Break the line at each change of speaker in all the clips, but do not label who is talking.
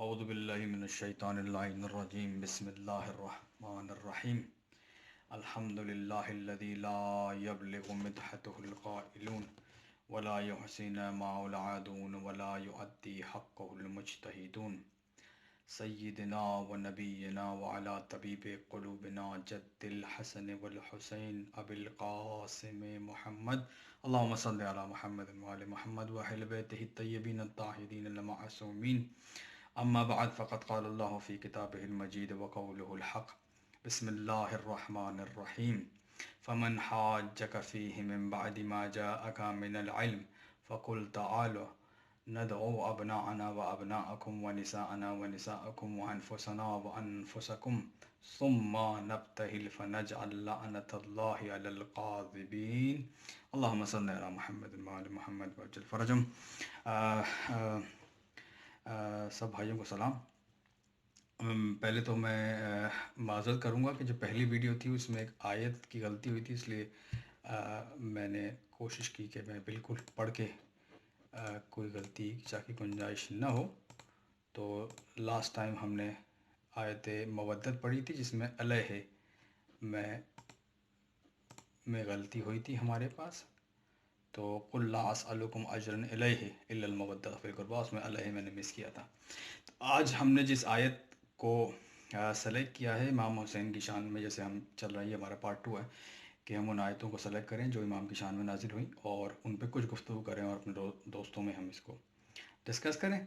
اعوذ باللہ من الشیطان اللعین الرجیم بسم اللہ الرحمن الرحیم الحمد للہ الذی لا یبلغ مدحته القائلون ولا يحسن معه العادون ولا يؤدي حقه المجتہدون سیدنا و نبینا وعلی طبیب قلوبنا جد الحسن والحسین ابی القاسم محمد اللہم صل علی محمد وعلی محمد وأہل بیتہ الطیبین الطاہرین المعصومین اما بعد فقد قال اللہ فی کتابہ المجید وقولہ الحق بسم اللہ الرحمن الرحیم فمن حاجک فیہ من بعد ما جاءک من العلم فقل تعالوا ندعو ابناءنا وابناءکم ونساءنا ونساءکم وانفسنا وانفسکم ثم نبتہل فنجعل لعنت اللہ علی القاذبین اللہم صلی علی محمد وعلی محمد وعجل فرجم۔ سب بھائیوں کو سلام۔ پہلے تو میں معذرت کروں گا کہ جو پہلی ویڈیو تھی اس میں ایک آیت کی غلطی ہوئی تھی، اس لیے میں نے کوشش کی کہ میں بالکل پڑھ کے کوئی غلطی کی گنجائش نہ ہو۔ تو لاسٹ ٹائم ہم نے آیت مودت پڑھی تھی جس میں علیہ میں غلطی ہوئی تھی ہمارے پاس، تو قل لا اسألکم اجرا الیہ الا المودۃ فی القربیٰ، اس میں علیہ میں نے مس کیا تھا۔ تو آج ہم نے جس آیت کو سلیکٹ کیا ہے امام حسین کی شان میں، جیسے ہم چل رہی ہے ہمارا پارٹ 2 ہے کہ ہم ان آیتوں کو سلیکٹ کریں جو امام کی شان میں نازل ہوئیں اور ان پہ کچھ گفتگو کریں اور اپنے دوستوں میں ہم اس کو ڈسکس کریں۔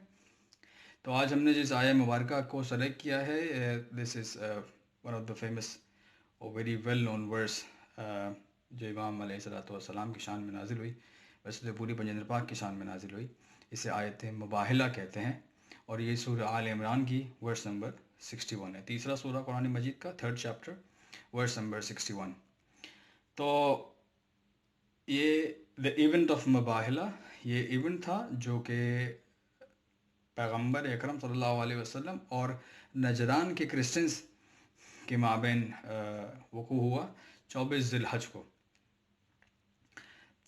تو آج ہم نے جس آیہ مبارکہ کو سلیکٹ کیا ہے، this is one of the famous اور ویری ویل نون ورس جو امام علیہ السلام کی شان میں نازل ہوئی، ویسے تو پوری پنجندر پاک کی شان میں نازل ہوئی۔ اسے آیت مباہلہ کہتے ہیں اور یہ سورہ آل عمران کی ورس نمبر 61 ہے، تیسرا سورہ قرآن مجید کا، 3rd چیپٹر، ورس نمبر 61۔ تو یہ دا ایونٹ آف مباہلہ، یہ ایونٹ تھا جو کہ پیغمبر اکرم صلی اللہ علیہ وسلم اور نجران کے کرسچنز کے مابین وقوع ہوا 24 ذی الحج کو۔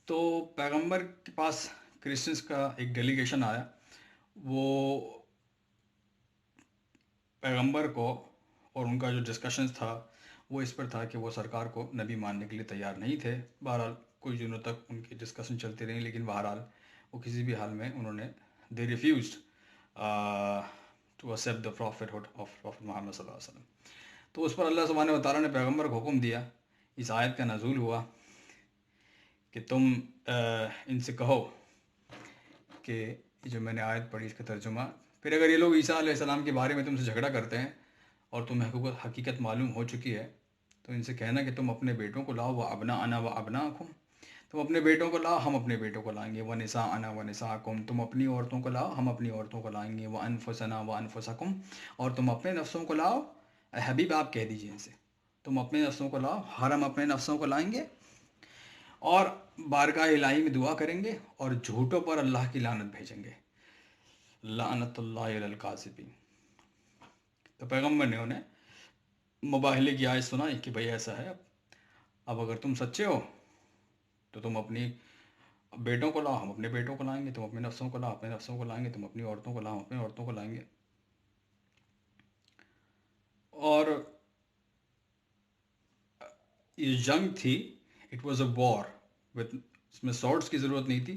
تو پیغمبر کے پاس کرسچنز کا ایک ڈیلیگیشن آیا، وہ پیغمبر کو، اور ان کا جو ڈسکشنز تھا وہ اس پر تھا کہ وہ سرکار کو نبی ماننے کے لیے تیار نہیں تھے۔ بہرحال کچھ دنوں تک ان کی ڈسکشن چلتی رہی، لیکن بہرحال وہ کسی بھی حال میں انہوں نے they refused to accept the prophet of prophet Muhammad صلی اللہ علیہ وسلم۔ تو اس پر اللہ سبحانہ و تعالیٰ نے پیغمبر کو حکم دیا، اس آیت کا نزول ہوا کہ تم ان سے کہو کہ جو میں نے آیت پڑھی اس کا ترجمہ، پھر اگر یہ لوگ عیسیٰ علیہ السلام کے بارے میں تم سے جھگڑا کرتے ہیں اور تمہیں حقیقت معلوم ہو چکی ہے، تو ان سے کہنا کہ تم اپنے بیٹوں کو لاؤ، وَأَبْنَاءَنَا وَأَبْنَاءَكُمْ، تم اپنے بیٹوں کو لاؤ، ہم اپنے بیٹوں کو لائیں گے، وَنِسَاءَنَا وَنِسَاءَكُمْ، تم اپنی عورتوں کو لاؤ، ہم اپنی عورتوں کو لائیں گے، وَأَنفُسَنَا وَأَنفُسَكُمْ، اور تم اپنے نفسوں کو لاؤ۔ اے حبیب آپ کہہ دیجئے ان سے، تم اپنے نفسوں کو لاؤ، ہم اپنے نفسوں کو لائیں گے، اور بارگاہ الہی میں دعا کریں گے اور جھوٹوں پر اللہ کی لعنت بھیجیں گے، لعنت اللہ علی القاذبین۔ تو پیغمبر نے انہیں مباہلے کی آیت سنائی کہ بھئی ایسا ہے، اب اگر تم سچے ہو تو تم اپنی بیٹوں کو لاؤ، ہم اپنے بیٹوں کو لائیں گے، تم اپنے نفسوں کو لاؤ، اپنے نفسوں کو لائیں گے، تم اپنی عورتوں کو لاؤ، ہم اپنی عورتوں کو لائیں گے۔ اور یہ جنگ تھی، it was a war with, اس میں سورڈس کی ضرورت نہیں تھی،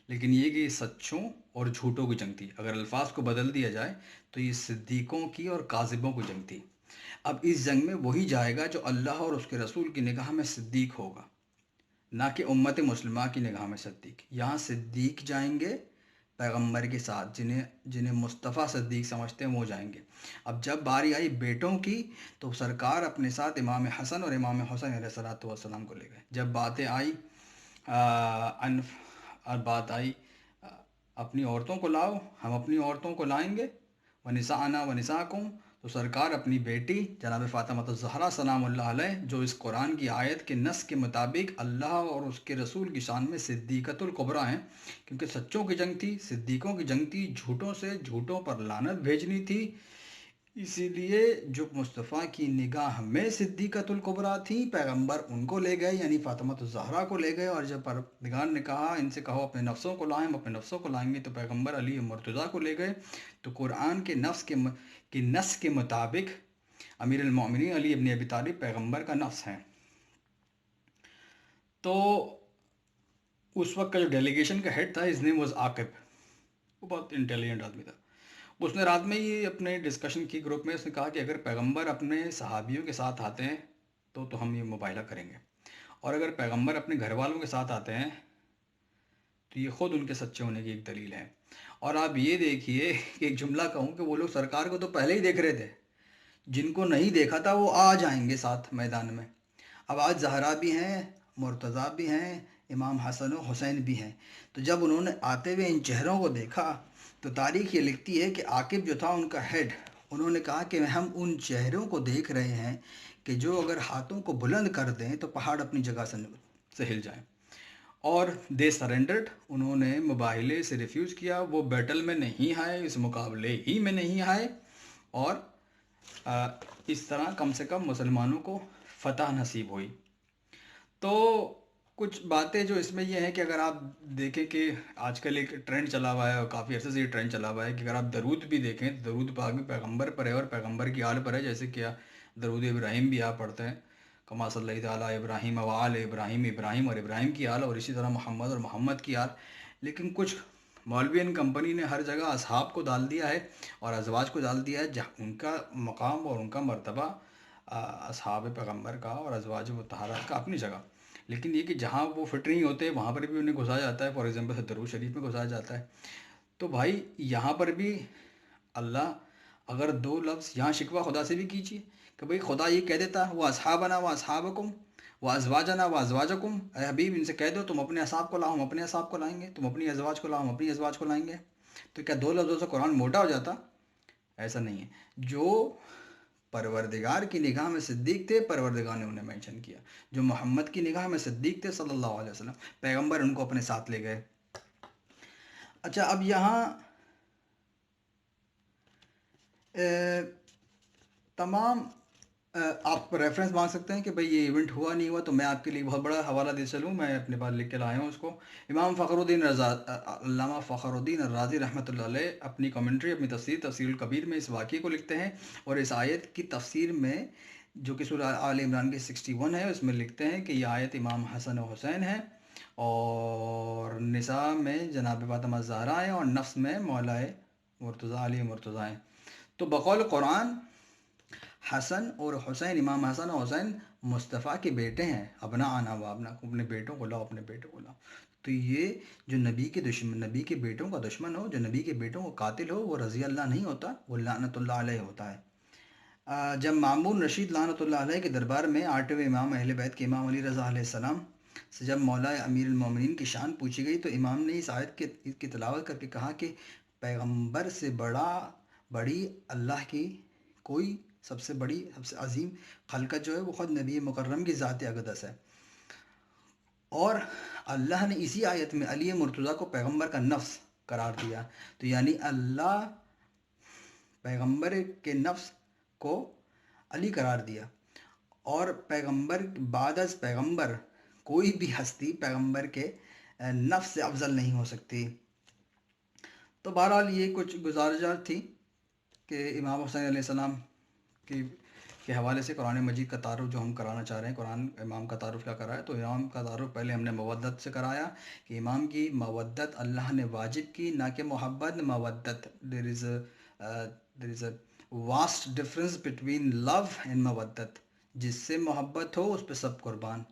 لیکن یہ کہ سچوں اور جھوٹوں کی جنگ تھی۔ اگر الفاظ کو بدل دیا جائے تو یہ صدیقوں کی اور کاذبوں کی جنگ تھی۔ اب اس جنگ میں وہی جائے گا جو اللہ اور اس کے رسول کی نگاہ میں صدیق ہوگا، نہ کہ امت مسلمہ کی نگاہ میں صدیق۔ یہاں صدیق جائیں گے پیغمبر کے ساتھ، جنہیں مصطفیٰ صدیق سمجھتے ہیں وہ جائیں گے۔ اب جب باری آئی بیٹوں کی تو سرکار اپنے ساتھ امام حسن اور امام حسین علیہ السلام کو لے گئے۔ جب بات آئی اپنی عورتوں کو لاؤ، ہم اپنی عورتوں کو لائیں گے، وَنِسَاءَنَا وَنِسَاءَكُمْ، تو سرکار اپنی بیٹی جناب فاطمہ الزہرا سلام اللہ علیہ، جو اس قرآن کی آیت کے نص کے مطابق اللہ اور اس کے رسول کی شان میں صدیقۃ الکبریٰ ہیں، کیونکہ سچوں کی جنگ تھی، صدیقوں کی جنگ تھی، جھوٹوں سے جھوٹوں پر لعنت بھیجنی تھی، اسی لیے جو مصطفیٰ کی نگاہ میں صدیقۃ الکبریٰ تھی، پیغمبر ان کو لے گئے، یعنی فاطمہ الزہرا کو لے گئے، اور جب پروردگار نے کہا ان سے کہو اپنے نفسوں کو لائیں، ہم اپنے نفسوں کو لائیں گے، تو پیغمبر علی مرتضیٰ کو لے گئے۔ تو قرآن کے نص کے مطابق امیر المومنین علی ابن ابی طالب پیغمبر کا نفس ہیں۔ تو اس وقت کا جو ڈیلیگیشن کا ہیڈ تھا، ہز نیم واز عاقب، وہ بہت انٹیلیجنٹ آدمی تھا۔ اس نے رات میں ہی اپنے ڈسکشن کی گروپ میں اس نے کہا کہ اگر پیغمبر اپنے صحابیوں کے ساتھ آتے ہیں تو ہم یہ مباہلہ کریں گے، اور اگر پیغمبر اپنے گھر والوں کے ساتھ آتے ہیں تو یہ خود ان کے سچے ہونے کی ایک دلیل ہے۔ اور آپ یہ دیکھیے کہ ایک جملہ کہوں کہ وہ لوگ سرکار کو تو پہلے ہی دیکھ رہے تھے، جن کو نہیں دیکھا تھا وہ آ جائیں گے ساتھ میدان میں۔ اب آج زہرا بھی ہیں، مرتضیٰ بھی ہیں، امام حسن و حسین بھی ہیں، تو جب انہوں نے آتے ہوئے ان چہروں کو دیکھا تو تاریخ یہ لکھتی ہے کہ عاقب جو تھا ان کا ہیڈ، انہوں نے کہا کہ ہم ان چہروں کو دیکھ رہے ہیں کہ جو اگر ہاتھوں کو بلند کر دیں تو پہاڑ اپنی جگہ سے ہل جائیں، اور دے سرنڈرڈ، انہوں نے مباہلے سے ریفیوز کیا، وہ بیٹل میں نہیں آئے، اس مقابلے ہی میں نہیں آئے، اور اس طرح کم سے کم مسلمانوں کو فتح نصیب ہوئی۔ تو کچھ باتیں جو اس میں یہ ہیں کہ اگر آپ دیکھیں کہ آج کل ایک ٹرینڈ چلا ہوا ہے، اور کافی عرصے سے یہ ٹرینڈ چلا ہوا ہے، کہ اگر آپ درود بھی دیکھیں تو درود پاک بھی پیغمبر پر ہے اور پیغمبر کی آل پر ہے، جیسے کہ درود ابراہیم بھی آپ پڑھتے ہیں، کما صلی اللہ تعالیٰ ابراہیم و آل ابراہیم، ابراہیم اور ابراہیم کی آل، اور اسی طرح محمد اور محمد کی آل۔ لیکن کچھ مولوین کمپنی نے ہر جگہ اصحاب کو ڈال دیا ہے اور ازواج کو ڈال دیا ہے، جہاں ان کا مقام اور ان کا مرتبہ اصحاب پیغمبر کا اور ازواج مطہرات کا اپنی جگہ، لیکن یہ کہ جہاں وہ فٹ نہیں ہوتے وہاں پر بھی انہیں گھسا جاتا ہے، فار ایگزامپل درود شریف میں گھسا جاتا ہے۔ تو بھائی یہاں پر بھی اللہ اگر دو لفظ یہاں شکوہ خدا سے بھی کیجیے کہ بھئی خدا یہ کہہ دیتا وہ اصحابنا و اصحابکم و ازواجنا و ازواجکم، اے حبیب ان سے کہہ دو تم اپنے اصحاب کو لاؤ ہم اپنے اصحاب کو لائیں گے، تم اپنی ازواج کو لاؤ ہم اپنی ازواج کو لائیں گے۔ تو کیا دو لفظوں سے قرآن موٹا ہو جاتا؟ ایسا نہیں ہے۔ جو پروردگار کی نگاہ میں صدیق تھے، پروردگار نے انہیں مینشن کیا، جو محمد کی نگاہ میں صدیق تھے صلی اللہ علیہ وسلم، پیغمبر ان کو اپنے ساتھ لے گئے۔ اچھا، اب یہاں تمام آپ ریفرنس مانگ سکتے ہیں کہ بھئی یہ ایونٹ ہوا نہیں ہوا، تو میں آپ کے لیے بہت بڑا حوالہ دے چلوں، میں اپنے پاس لکھ کے لایا ہوں اس کو۔ امام فخر الدین علامہ فخر الدین الرازی رحمۃ اللہ علیہ اپنی کمنٹری، اپنی تفسیر الکبیر میں اس واقعے کو لکھتے ہیں، اور اس آیت کی تفسیر میں جو کہ سورہ آل عمران کی 61 ہے اس میں لکھتے ہیں کہ یہ آیت امام حسن و حسین ہے، اور نساء میں جناب فاطمہ الزہرا ہیں، اور نفس میں مولا مرتضیٰ علی مرتضیٰ ہیں۔ تو بقول قرآن حسن اور حسین، امام حسن اور حسین مصطفیٰ کے بیٹے ہیں، ابنا آنا و ابنا، اپنے بیٹوں کو لاؤ اپنے بیٹوں کو لاؤ۔ تو یہ جو نبی کے دشمن، نبی کے بیٹوں کا دشمن ہو، جو نبی کے بیٹوں کو قاتل ہو، وہ رضی اللہ نہیں ہوتا، وہ لعنت اللہ علیہ ہوتا ہے۔ جب مامون رشید لعنت اللہ علیہ کے دربار میں 8ویں امام اہل بیت کے امام علی رضا علیہ السلام سے جب مولا امیر المومنین کی شان پوچھی گئی، تو امام نے اس آیت کی تلاوت کر کے کہا کہ پیغمبر سے بڑی اللہ کی کوئی سب سے بڑی، سب سے عظیم خلقت جو ہے وہ خود نبی مکرم کی ذات اقدس ہے، اور اللہ نے اسی آیت میں علی مرتضیٰ کو پیغمبر کا نفس قرار دیا۔ تو یعنی اللہ پیغمبر کے نفس کو علی قرار دیا، اور پیغمبر بعد از پیغمبر کوئی بھی ہستی پیغمبر کے نفس سے افضل نہیں ہو سکتی۔ تو بہرحال یہ کچھ گزارشات تھی کہ امام حسین علیہ السلام کے حوالے سے قرآن مجید کا تعارف جو ہم کرانا چاہ رہے ہیں۔ قرآن امام کا تعارف کیا کرا ہے؟ تو امام کا تعارف پہلے ہم نے مودت سے کرایا کہ امام کی مودت اللہ نے واجب کی، نہ کہ محبت، مودت۔ There is a vast difference between love and مودت۔ جس سے محبت ہو اس پہ سب قربان،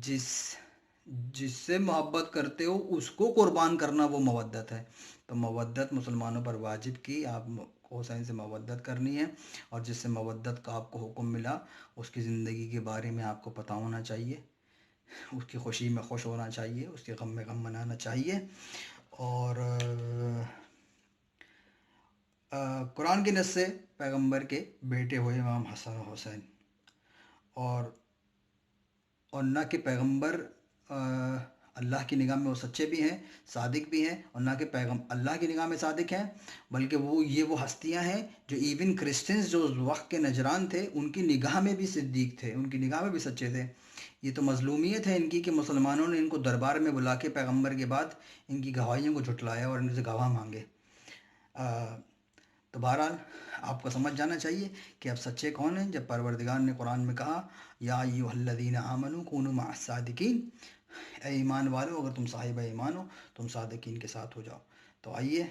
جس سے محبت کرتے ہو اس کو قربان کرنا وہ مودت ہے۔ تو مودت مسلمانوں پر واجب کی، آپ حسین سے مودت کرنی ہے، اور جس سے مودت کا آپ کو حکم ملا اس کی زندگی کے بارے میں آپ کو پتہ ہونا چاہیے، اس کی خوشی میں خوش ہونا چاہیے، اس کے غم میں غم منانا چاہیے۔ اور قرآن کی نص سے پیغمبر کے بیٹے ہوئے امام حسن و حسین، اور نہ کہ پیغمبر
اللہ کی نگاہ میں وہ سچے بھی ہیں، صادق بھی ہیں، اور نہ کہ اللہ کی نگاہ میں صادق ہیں، بلکہ وہ ہستیاں ہیں جو ایون کرسچنز جو اس وقت کے نجران تھے ان کی نگاہ میں بھی صدیق تھے، ان کی نگاہ میں بھی سچے تھے۔ یہ تو مظلومیت ہے ان کی کہ مسلمانوں نے ان کو دربار میں بلا کے پیغمبر کے بعد ان کی گواہیوں کو جھٹلایا اور ان سے گواہ مانگے۔ تو بہرحال آپ کو سمجھ جانا چاہیے کہ اب سچے کون ہیں۔ جب پروردگار نے قرآن میں کہا یا ایھا الذین آمنوا کونوا مع الصادقین، اے ایمان والو اگر تم صاحب ایمان ہو تم صادقین کے ساتھ ہو جاؤ۔ تو آئیے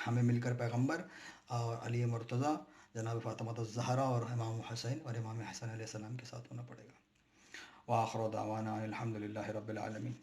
ہمیں مل کر پیغمبر اور علی مرتضیٰ، جناب فاطمہ الزہرا اور امام حسین اور امام حسن علیہ السلام کے ساتھ ہونا پڑے گا۔
وآخر دعوانا الحمد للہ رب العالمین۔